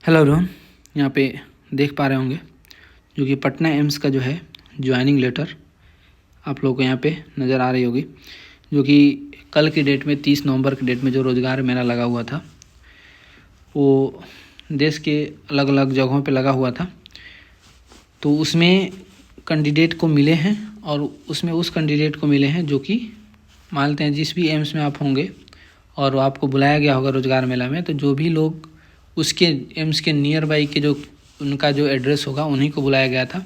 Hello everyone, यहाँ पे देख पा रहे होंगे जो कि पटना एम्स का जो है ज्वाइनिंग लेटर आप लोगों को यहाँ पे नज़र आ रही होगी। जो कि कल की डेट में 30 नवंबर की डेट में जो रोज़गार मेला लगा हुआ था वो देश के अलग अलग जगहों पे लगा हुआ था। तो उसमें कैंडिडेट को मिले हैं और उसमें उस कैंडिडेट को मिले हैं जो कि मानते हैं जिस भी एम्स में आप होंगे और आपको बुलाया गया होगा रोज़गार मेला में, तो जो भी लोग उसके एम्स के नियर बाई के जो उनका जो एड्रेस होगा उन्हीं को बुलाया गया था,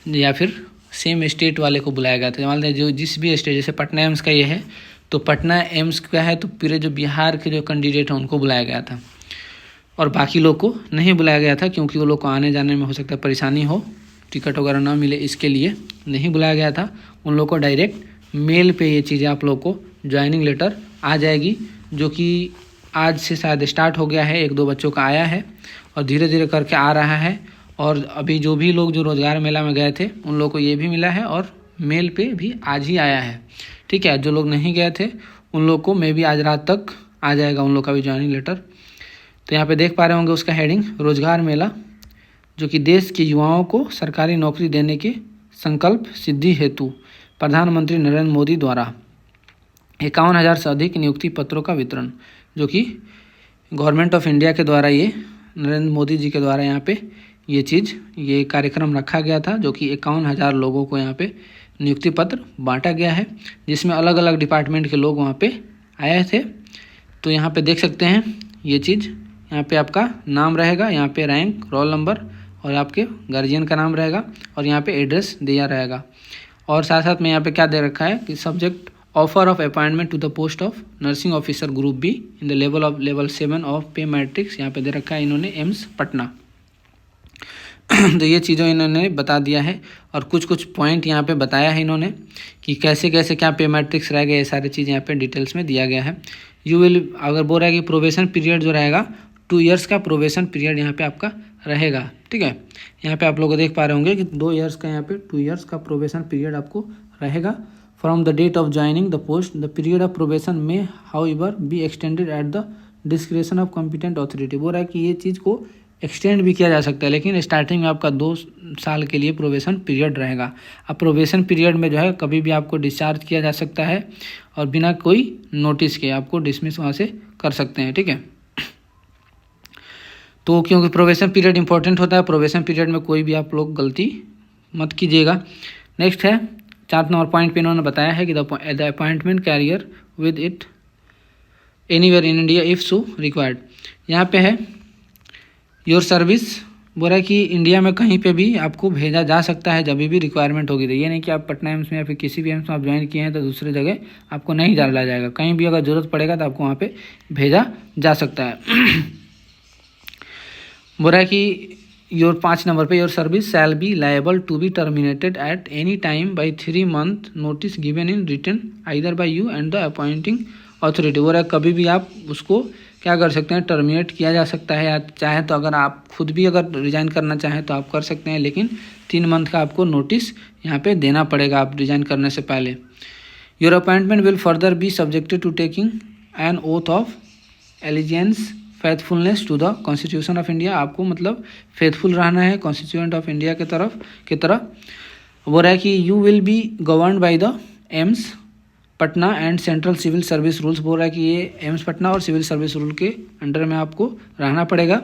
या फिर सेम स्टेट वाले को बुलाया गया था। मान लें जो जिस भी स्टेट, जैसे पटना एम्स का ये है तो पटना एम्स का है तो पूरे जो बिहार के जो कैंडिडेट हैं उनको बुलाया गया था और बाकी लोग को नहीं बुलाया गया था, क्योंकि वो लोग को आने जाने में हो सकता है परेशानी हो, टिकट वगैरह ना मिले, इसके लिए नहीं बुलाया गया था। उन लोग को डायरेक्ट मेल पे ये चीज़ें आप लोग को ज्वाइनिंग लेटर आ जाएगी, जो कि आज से शायद स्टार्ट हो गया है। एक दो बच्चों का आया है और धीरे धीरे करके आ रहा है। और अभी जो भी लोग जो रोज़गार मेला में गए थे उन लोगों को ये भी मिला है और मेल पे भी आज ही आया है। ठीक है, जो लोग नहीं गए थे उन लोग को मे भी आज रात तक आ जाएगा उन लोग का भी ज्वाइनिंग लेटर। तो यहाँ पे देख पा रहे होंगे उसका हेडिंग रोज़गार मेला, जो कि देश के युवाओं को सरकारी नौकरी देने के संकल्प सिद्धि हेतु प्रधानमंत्री नरेंद्र मोदी द्वारा 51,000 से अधिक नियुक्ति पत्रों का वितरण, जो कि गवर्नमेंट ऑफ इंडिया के द्वारा ये नरेंद्र मोदी जी के द्वारा यहाँ पे ये कार्यक्रम रखा गया था, जो कि 51,000 लोगों को यहाँ पे नियुक्ति पत्र बांटा गया है, जिसमें अलग अलग डिपार्टमेंट के लोग वहाँ पे आए थे। तो यहाँ पे देख सकते हैं ये चीज़, यहाँ पे आपका नाम रहेगा, यहाँ पे रैंक, रोल नंबर और आपके गार्जियन का नाम रहेगा और यहाँ पे एड्रेस दिया रहेगा। और साथ साथ में यहाँ पे क्या दे रखा है कि subject offer of appointment to the post of nursing officer group B in the level 7 of pay matrix, यहाँ पे दे रखा है इन्होंने एम्स पटना। तो ये चीज़ों इन्होंने बता दिया है और कुछ कुछ पॉइंट यहाँ पे बताया है इन्होंने कि कैसे कैसे क्या पे मैट्रिक्स रहेगा, ये सारी चीज़ यहाँ पे डिटेल्स में दिया गया है। अगर बोल रहा है कि प्रोबेशन पीरियड जो रहेगा 2 ईयर्स का प्रोबेशन पीरियड यहाँ पे आपका रहेगा। ठीक है, यहाँ पे आप लोग देख पा रहे होंगे कि 2 ईयर्स का, यहाँ पे 2 ईयर्स का प्रोबेशन पीरियड आपको रहेगा। From the date of joining the post, the period of probation may, however, be extended at the discretion of competent authority। बोल रहा है कि ये चीज़ को एक्सटेंड भी किया जा सकता है, लेकिन स्टार्टिंग में आपका 2 साल के लिए प्रोबेशन पीरियड रहेगा। अब प्रोबेशन पीरियड में जो है कभी भी आपको डिस्चार्ज किया जा सकता है और बिना कोई नोटिस के आपको डिसमिस वहाँ से कर सकते हैं। ठीक है, तो क्योंकि प्रोबेशन पीरियड इंपॉर्टेंट होता है, प्रोबेशन पीरियड में कोई भी आप लोग गलती मत कीजिएगा। नेक्स्ट है 4 नंबर पॉइंट पे इन्होंने बताया है कि the appointment carrier with it anywhere in India if so required. यहाँ पे है योर सर्विस, बोल रहा है कि इंडिया में कहीं पे भी आपको भेजा जा सकता है जब भी रिक्वायरमेंट होगी। तो ये नहीं कि आप पटना एम्स में या फिर किसी भी एम्स में आप ज्वाइन किए हैं तो दूसरी जगह आपको नहीं डाला जाएगा। कहीं भी अगर ज़रूरत पड़ेगा तो आपको वहाँ पे भेजा जा सकता है। बोल रहा है कि योर 5 नंबर पे your service shall be liable to be terminated at any time by 3 month notice given in written either by you and the appointing authority. बोल रहा है कभी भी आप उसको क्या कर सकते हैं, टर्मिनेट किया जा सकता है, या चाहे तो अगर आप खुद भी अगर रिज़ाइन करना चाहें तो आप कर सकते हैं, लेकिन 3 मंथ का आपको नोटिस यहाँ पे देना पड़ेगा आप रिज़ाइन करने से पहले। Your appointment will further be subjected to taking an oath of allegiance faithfulness to the constitution of India. आपको मतलब फेथफुल रहना है कॉन्स्टिट्यूएंट ऑफ इंडिया की तरह। वो रहा है कि you will be govern by the AIIMS Patna and central civil service rules. बोल रहा है कि ये एम्स पटना और सिविल सर्विस रूल के अंडर में आपको रहना पड़ेगा।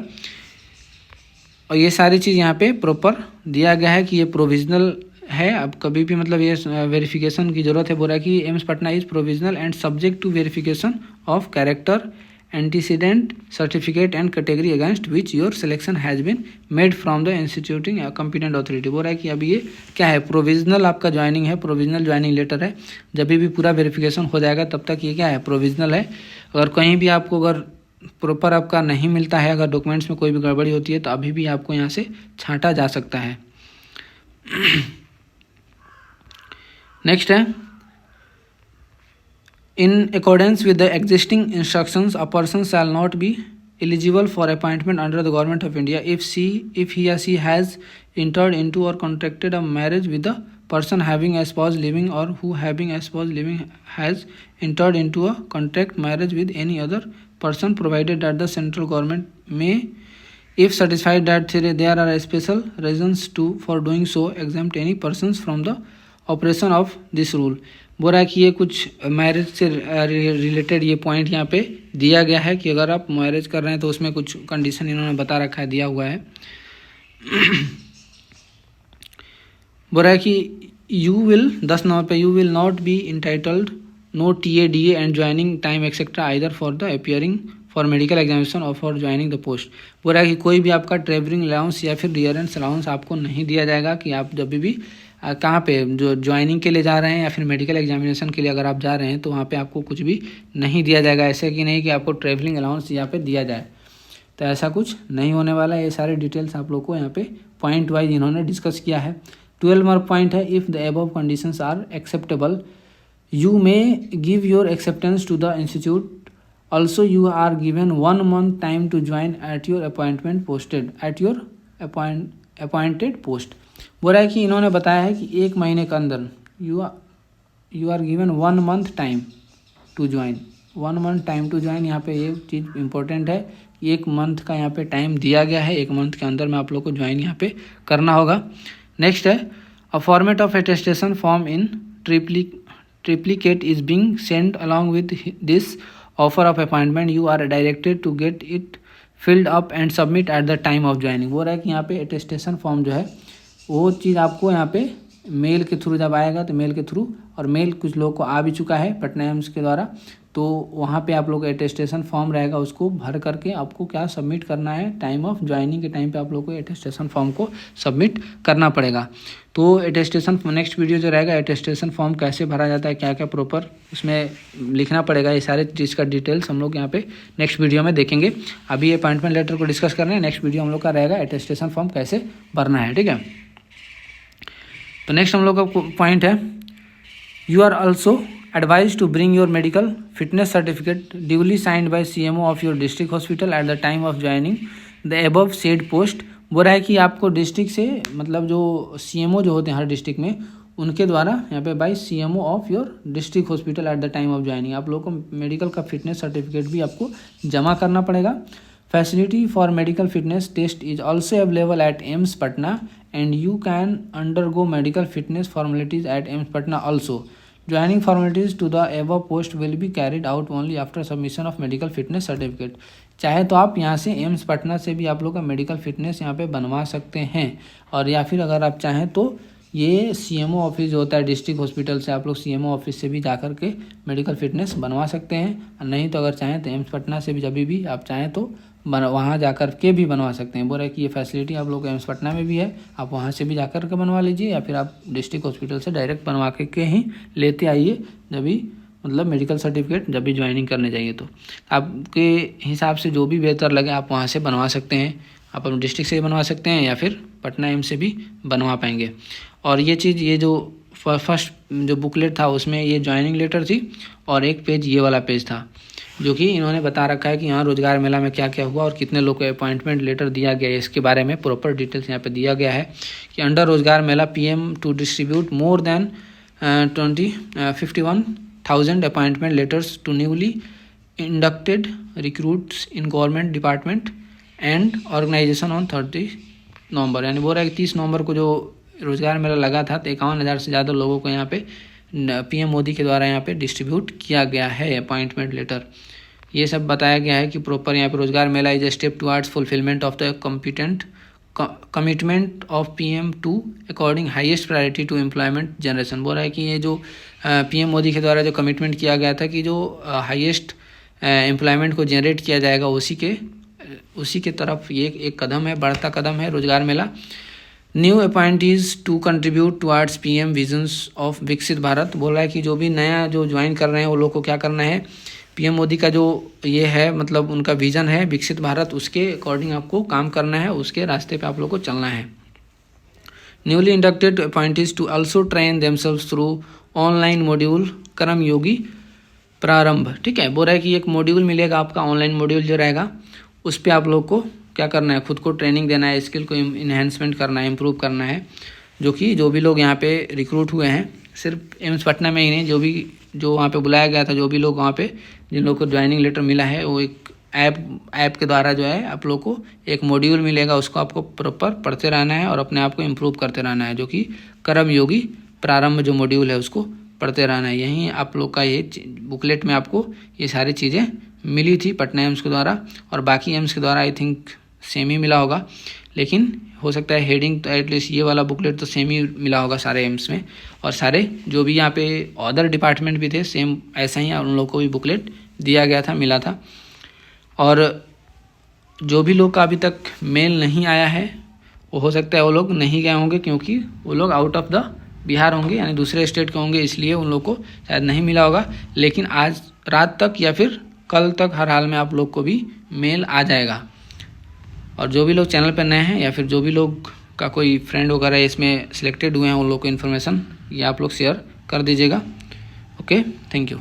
और ये सारी चीज़ यहाँ पे प्रॉपर दिया गया है कि ये प्रोविजनल है, अब कभी भी मतलब ये वेरिफिकेशन की ज़रूरत है। बोल रहा है कि AIIMS Patna is provisional and subject to verification of character antecedent certificate and category against which your selection has been made from the instituting competent authority। बोल रहा है कि अभी ये क्या है, प्रोविजनल आपका ज्वाइनिंग है, प्रोविजनल ज्वाइनिंग लेटर है। जब भी पूरा वेरिफिकेशन हो जाएगा तब तक ये क्या है, प्रोविजनल है। अगर कहीं भी आपको अगर प्रॉपर आपका नहीं मिलता है, अगर डॉक्यूमेंट्स में कोई भी गड़बड़ी होती है तो अभी भी आपको यहाँ से छांटा जा सकता है। नेक्स्ट है In accordance with the existing instructions, a person shall not be eligible for appointment under the Government of India if he or she has entered into or contracted a marriage with a person having a spouse living or who having a spouse living has entered into a contract marriage with any other person, provided that the central government may If satisfied that there are special reasons for doing so, exempt any persons from the operation of this rule. बोल रहा है कि ये कुछ marriage से related ये point यहाँ पे दिया गया है कि अगर आप मैरिज कर रहे हैं तो उसमें कुछ कंडीशन इन्होंने बता रखा है, दिया हुआ है। बोल रहा है कि यू विल 10 नंबर पे you will not be entitled no TADA and joining time etcetera either for the appearing for medical examination और फॉर ज्वाइनिंग द पोस्ट। बोल रहा है कि कोई भी आपका ट्रेवलिंग अलाउंस या फिर रियरेंस अलाउंस आपको नहीं दिया जाएगा कि आप जब भी कहाँ पे जो ज्वाइनिंग के लिए जा रहे हैं या फिर मेडिकल एग्जामिनेशन के लिए अगर आप जा रहे हैं तो वहाँ पे आपको कुछ भी नहीं दिया जाएगा। ऐसे कि नहीं कि आपको ट्रेवलिंग अलाउंस यहाँ पे दिया जाए, तो ऐसा कुछ नहीं होने वाला है। ये सारे डिटेल्स आप लोग को यहाँ पे पॉइंट वाइज इन्होंने डिस्कस किया है। 12 नंबर पॉइंट है, if the above conditions are acceptable you may give your acceptance to the institute. Also, you are given 1 month time to join at your appointed post. बोल रहा है कि इन्होंने बताया है कि 1 महीने के अंदर you are given 1 month time to join. 1 month time to join, यहाँ पे ये चीज़ इम्पोर्टेंट है। 1 मंथ का यहाँ पे टाइम दिया गया है, 1 मंथ के अंदर में आप लोग को ज्वाइन यहाँ पे करना होगा। नेक्स्ट है, a format of attestation form in triplicate is being send along with this offer of appointment. You are directed to get it filled up and submit at the time of joining. बोल रहा है कि यहाँ पे attestation form जो है वो चीज़ आपको यहाँ पे मेल के थ्रू जब आएगा तो मेल के थ्रू, और मेल कुछ लोगों को आ भी चुका है पटना एम्स के द्वारा, तो वहाँ पे आप लोग अटेस्टेशन फॉर्म रहेगा, उसको भर करके आपको क्या सबमिट करना है, टाइम ऑफ ज्वाइनिंग के टाइम पे आप लोग को अटेस्टेशन फॉर्म को सबमिट करना पड़ेगा। तो अटेस्टेशन नेक्स्ट वीडियो जो रहेगा अटेस्टेशन फॉर्म कैसे भरा जाता है, क्या क्या प्रॉपर उसमें लिखना पड़ेगा, ये सारे चीज़ का डिटेल्स हम लोग यहाँ पे नेक्स्ट वीडियो में देखेंगे। अभी ये अपॉइंटमेंट लेटर को डिस्कस कर रहे हैं, नेक्स्ट वीडियो हम लोग का रहेगा अटेस्टेशन फॉर्म कैसे भरना है, ठीक है। तो नेक्स्ट हम लोग का पॉइंट है, you are also advised to bring your medical fitness certificate duly signed by CMO of your district hospital at the time of joining the above said post। बोल रहा है कि आपको डिस्ट्रिक्ट से मतलब जो CMO जो होते हैं हर डिस्ट्रिक्ट में, उनके द्वारा यहाँ पे by CMO of your district hospital at the time of joining आप लोगों को मेडिकल का फिटनेस सर्टिफिकेट भी आपको जमा करना पड़ेगा। Facility for medical fitness test is also available at AIIMS Patna and you can undergo medical fitness formalities at AIIMS Patna also. Joining formalities to the above post will be carried out only after submission of medical fitness certificate। चाहे तो आप यहाँ से AIIMS Patna से भी आप लोग का मेडिकल फिटनेस यहाँ पे बनवा सकते हैं, और या फिर अगर आप चाहें तो ये CMO ऑफिस जो होता है डिस्ट्रिक्ट हॉस्पिटल से आप लोग CMO ऑफिस से भी जा कर के मेडिकल फिटनेस बनवा सकते हैं, और नहीं तो अगर चाहें तो एम्स पटना से भी जब भी आप चाहें तो वहाँ जा कर के भी बनवा सकते हैं। बोल रहे हैं कि ये फैसिलिटी आप लोग एम्स पटना में भी है, आप वहाँ से भी जा कर के बनवा लीजिए, या फिर आप डिस्ट्रिक्ट हॉस्पिटल से डायरेक्ट बनवा के ही लेते आइए जब भी मतलब मेडिकल सर्टिफिकेट जब भी ज्वाइनिंग करने जाइए। तो आपके हिसाब से जो भी बेहतर लगे आप वहाँ से बनवा सकते हैं, आप अपने डिस्ट्रिक्ट से बनवा सकते हैं या फिर पटना एम्स से भी बनवा पाएंगे। और ये चीज़ ये जो फर्स्ट जो बुकलेट था उसमें ये ज्वाइनिंग लेटर थी, और एक पेज ये वाला पेज था जो कि इन्होंने बता रखा है कि यहाँ रोजगार मेला में क्या क्या हुआ और कितने लोग को अपॉइंटमेंट लेटर दिया गया है, इसके बारे में प्रॉपर डिटेल्स यहाँ पे दिया गया है कि under Rozgar Mela PM to distribute more than 51,000 appointment letters to newly inducted recruits in government department and organisation on 30 November. यानी बोल रहा है कि 30 नवंबर को जो रोजगार मेला लगा था तो 51,000 से ज़्यादा लोगों को यहाँ पे PM मोदी के द्वारा यहाँ पे डिस्ट्रीब्यूट किया गया है अपॉइंटमेंट लेटर। ये सब बताया गया है कि प्रॉपर यहाँ पे Rozgar Mela is a step towards fulfilment of the commitment of PM to according highest priority to employment generation. बोल रहा है कि ये जो PM मोदी के द्वारा जो कमिटमेंट किया गया था कि जो हाईएस्ट एम्प्लॉयमेंट को जनरेट किया जाएगा उसी के तरफ ये एक कदम है, बढ़ता कदम है Rozgar Mela. New appointees to contribute towards PM visions of Viksit Bharat. बोल रहा है कि जो भी नया जो ज्वाइन कर रहे हैं वो लोग को क्या करना है, PM मोदी का जो ये है मतलब उनका विजन है विकसित भारत, उसके अकॉर्डिंग आपको काम करना है, उसके रास्ते पे आप लोग को चलना है। Newly inducted appointees to also train themselves through online module Karma Yogi प्रारंभ। ठीक है, बोल रहा है कि एक मॉड्यूल मिलेगा आपका, ऑनलाइन मॉड्यूल जो रहेगा उस पर आप लोग को क्या करना है, खुद को ट्रेनिंग देना है, स्किल को इन्हेंसमेंट करना है, इम्प्रूव करना है। जो भी लोग यहाँ पे रिक्रूट हुए हैं सिर्फ एम्स पटना में ही नहीं, जो वहाँ पे बुलाया गया था, जो भी लोग वहाँ पे जिन लोगों को ज्वाइनिंग लेटर मिला है वो एक ऐप के द्वारा जो है आप लोग को एक मॉड्यूल मिलेगा, उसको आपको प्रॉपर पढ़ते रहना है और अपने आप को इम्प्रूव करते रहना है, जो कि कर्मयोगी प्रारंभ जो मॉड्यूल है उसको पढ़ते रहना है। यहीं आप लोग का ये बुकलेट में आपको ये सारी चीज़ें मिली थी पटना एम्स के द्वारा, और बाकी एम्स के द्वारा आई थिंक सेम ही मिला होगा, लेकिन हो सकता है हेडिंग तो एटलीस्ट ये वाला बुकलेट तो सेम ही मिला होगा सारे एम्स में, और सारे जो भी यहाँ पे अदर डिपार्टमेंट भी थे सेम ऐसा ही उन लोग को भी बुकलेट दिया गया था, मिला था। और जो भी लोग का अभी तक मेल नहीं आया है वो हो सकता है वो लोग नहीं गए होंगे, क्योंकि वो लोग आउट ऑफ द बिहार होंगे, यानी दूसरे स्टेट के होंगे, इसलिए उन लोग को शायद नहीं मिला होगा। लेकिन आज रात तक या फिर कल तक हर हाल में आप लोग को भी मेल आ जाएगा। और जो भी लोग चैनल पर नए हैं या फिर जो भी लोग का कोई फ्रेंड वगैरह इसमें सिलेक्टेड हुए हैं उन लोग को इन्फॉर्मेशन ये आप लोग शेयर कर दीजिएगा। Okay, thank you.